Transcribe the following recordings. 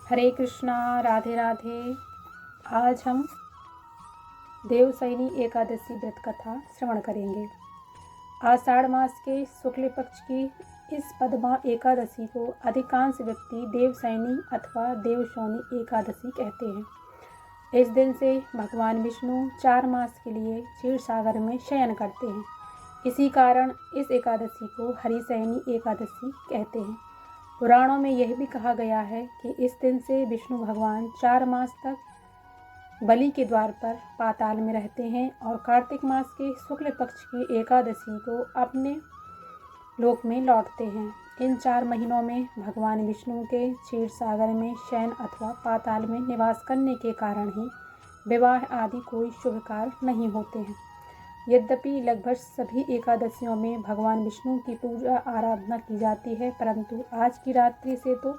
हरे कृष्णा, राधे राधे। आज हम देवशयनी एकादशी व्रत कथा श्रवण करेंगे। आषाढ़ मास के शुक्ल पक्ष की इस पद्मा एकादशी को अधिकांश व्यक्ति देवशयनी अथवा देवशौनी एकादशी कहते हैं। इस दिन से भगवान विष्णु 4 मास के लिए क्षीर सागर में शयन करते हैं। इसी कारण इस एकादशी को हरिशयनी एकादशी कहते हैं। पुराणों में यह भी कहा गया है कि इस दिन से विष्णु भगवान 4 मास तक बलि के द्वार पर पाताल में रहते हैं और कार्तिक मास के शुक्ल पक्ष की एकादशी को अपने लोक में लौटते हैं। इन 4 महीनों में भगवान विष्णु के क्षीर सागर में शयन अथवा पाताल में निवास करने के कारण ही विवाह आदि कोई शुभ कार्य नहीं होते हैं। यद्यपि लगभग सभी एकादशियों में भगवान विष्णु की पूजा आराधना की जाती है, परंतु आज की रात्रि से तो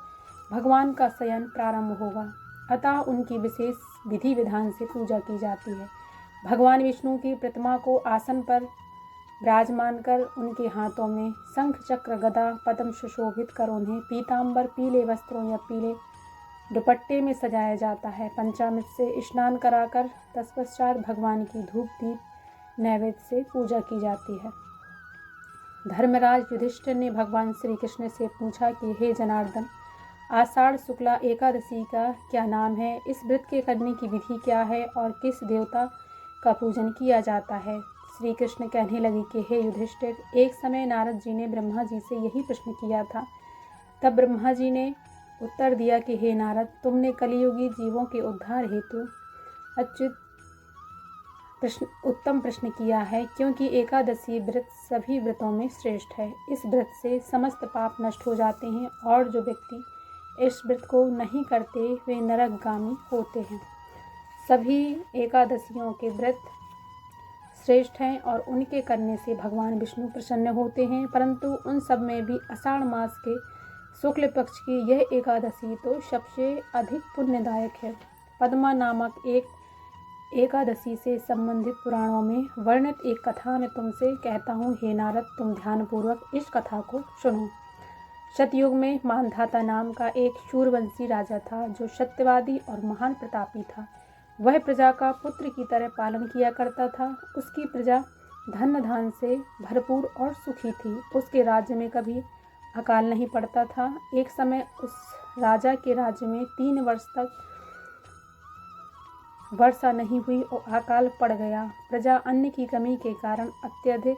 भगवान का शयन प्रारंभ होगा, अतः उनकी विशेष विधि विधान से पूजा की जाती है। भगवान विष्णु की प्रतिमा को आसन पर विराजमान कर उनके हाथों में शंख चक्र गदा पद्म सुशोभित कर उन्हें पीताम्बर पीले वस्त्रों या पीले दुपट्टे में सजाया जाता है। पंचामृत से स्नान कराकर तत्पश्चात भगवान की धूप दीप नैवेद्य से पूजा की जाती है। धर्मराज युधिष्ठिर ने भगवान श्री कृष्ण से पूछा कि हे जनार्दन, आषाढ़ शुक्ला एकादशी का क्या नाम है, इस व्रत के करने की विधि क्या है और किस देवता का पूजन किया जाता है। श्री कृष्ण कहने लगे कि हे युधिष्ठिर, एक समय नारद जी ने ब्रह्मा जी से यही प्रश्न किया था। तब ब्रह्मा जी ने उत्तर दिया कि हे नारद, तुमने कलियुगी जीवों के उद्धार हेतु उत्तम प्रश्न किया है, क्योंकि एकादशी व्रत सभी व्रतों में श्रेष्ठ है। इस व्रत से समस्त पाप नष्ट हो जाते हैं और जो व्यक्ति इस व्रत को नहीं करते वे नरकगामी होते हैं। सभी एकादशियों के व्रत श्रेष्ठ हैं और उनके करने से भगवान विष्णु प्रसन्न होते हैं, परंतु उन सब में भी आषाढ़ मास के शुक्ल पक्ष की यह एकादशी तो सबसे अधिक पुण्यदायक है। पद्मा नामक एक एकादशी से संबंधित पुराणों में वर्णित एक कथा मैं तुमसे कहता हूँ। हे नारद, तुम ध्यानपूर्वक इस कथा को सुनो। सतयुग में मानधाता नाम का एक शूरवंशी राजा था, जो सत्यवादी और महान प्रतापी था। वह प्रजा का पुत्र की तरह पालन किया करता था। उसकी प्रजा धन धान से भरपूर और सुखी थी। उसके राज्य में कभी अकाल नहीं पड़ता था। एक समय उस राजा के राज्य में 3 वर्ष तक वर्षा नहीं हुई और अकाल पड़ गया। प्रजा अन्न की कमी के कारण अत्यधिक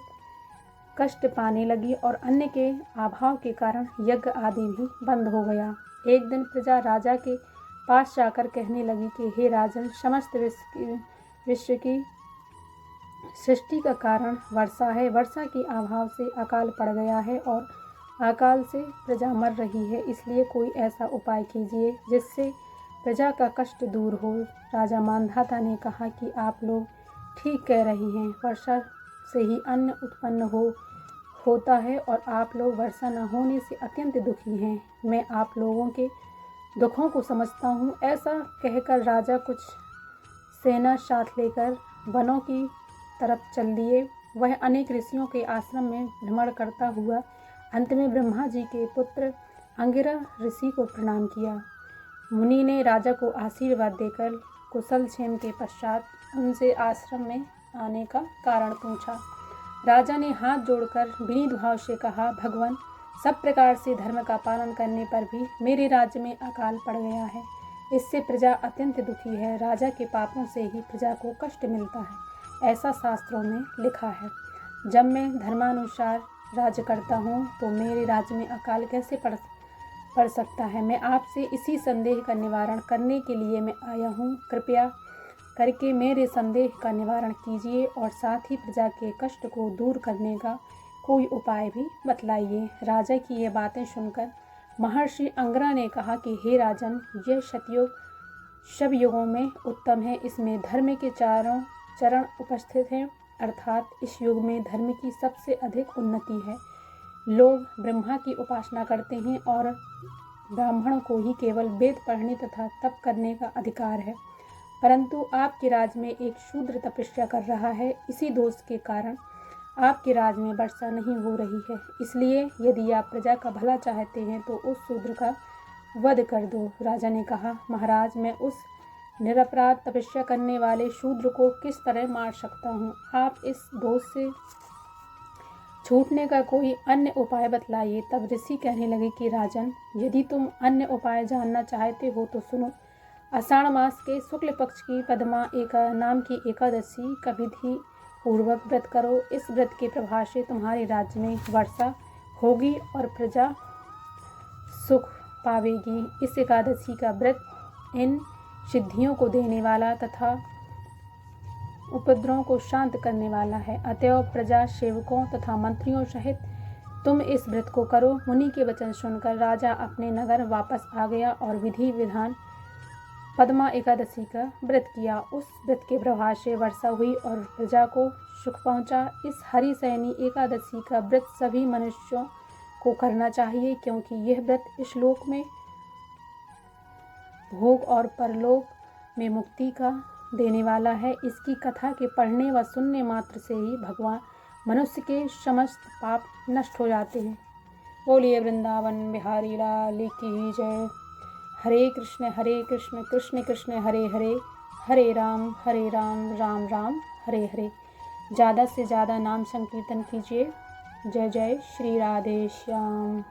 कष्ट पाने लगी और अन्न के अभाव के कारण यज्ञ आदि भी बंद हो गया। एक दिन प्रजा राजा के पास जाकर कहने लगी कि हे राजन, समस्त विश्व की सृष्टि का कारण वर्षा है। वर्षा के अभाव से अकाल पड़ गया है और अकाल से प्रजा मर रही है, इसलिए कोई ऐसा उपाय कीजिए जिससे प्रजा का कष्ट दूर हो। राजा मानधाता ने कहा कि आप लोग ठीक कह रही हैं, वर्षा से ही अन्न उत्पन्न होता है और आप लोग वर्षा न होने से अत्यंत दुखी हैं। मैं आप लोगों के दुखों को समझता हूँ। ऐसा कहकर राजा कुछ सेना साथ लेकर वनों की तरफ चल दिए। वह अनेक ऋषियों के आश्रम में भ्रमण करता हुआ अंत में ब्रह्मा जी के पुत्र अंगिरा ऋषि को प्रणाम किया। मुनि ने राजा को आशीर्वाद देकर कुशल क्षेम के पश्चात उनसे आश्रम में आने का कारण पूछा। राजा ने हाथ जोड़कर विनीत भाव से कहा, भगवान, सब प्रकार से धर्म का पालन करने पर भी मेरे राज्य में अकाल पड़ गया है। इससे प्रजा अत्यंत दुखी है। राजा के पापों से ही प्रजा को कष्ट मिलता है, ऐसा शास्त्रों में लिखा है। जब मैं धर्मानुसार राज्य करता हूँ तो मेरे राज्य में अकाल कैसे पड़ सकता है। मैं आपसे इसी संदेह का निवारण करने के लिए मैं आया हूँ। कृपया करके मेरे संदेह का निवारण कीजिए और साथ ही प्रजा के कष्ट को दूर करने का कोई उपाय भी बतलाइए। राजा की ये बातें सुनकर महर्षि अंगिरा ने कहा कि हे राजन, यह सतयुग सब युगों में उत्तम है। इसमें धर्म के चारों चरण उपस्थित हैं, अर्थात इस युग में धर्म की सबसे अधिक उन्नति है। लोग ब्रह्मा की उपासना करते हैं और ब्राह्मणों को ही केवल वेद पढ़ने तथा तप करने का अधिकार है, परंतु आपके राज्य में एक शूद्र तपस्या कर रहा है। इसी दोष के कारण आपके राज्य में वर्षा नहीं हो रही है। इसलिए यदि आप प्रजा का भला चाहते हैं तो उस शूद्र का वध कर दो। राजा ने कहा, महाराज, मैं उस निरपराध तपस्या करने वाले शूद्र को किस तरह मार सकता हूँ? आप इस दोष से छूटने का कोई अन्य उपाय बतलाइए। तब ऋषि कहने लगे कि राजन, यदि तुम अन्य उपाय जानना चाहते हो तो सुनो। आषाढ़ मास के शुक्ल पक्ष की पद्मा नाम की एकादशी का विधि पूर्वक व्रत करो। इस व्रत के प्रभाव से तुम्हारे राज्य में वर्षा होगी और प्रजा सुख पावेगी। इस एकादशी का व्रत इन सिद्धियों को देने वाला तथा उपद्रवों को शांत करने वाला है। अतएव प्रजा सेवकों तथा मंत्रियों सहित तुम इस व्रत को करो। मुनि के वचन सुनकर राजा अपने नगर वापस आ गया और विधि विधान पद्मा एकादशी का व्रत किया। उस व्रत के प्रभाव से वर्षा हुई और प्रजा को सुख पहुंचा। इस हरिशयनी एकादशी का व्रत सभी मनुष्यों को करना चाहिए, क्योंकि यह व्रत इस लोक में भोग और परलोक में मुक्ति का देने वाला है। इसकी कथा के पढ़ने व सुनने मात्र से ही भगवान मनुष्य के समस्त पाप नष्ट हो जाते हैं। बोलिए वृंदावन बिहारी लाल की जय। हरे कृष्ण कृष्ण कृष्ण हरे हरे, हरे राम राम राम हरे हरे। ज़्यादा से ज़्यादा नाम संकीर्तन कीजिए। जय जय श्री राधे श्याम।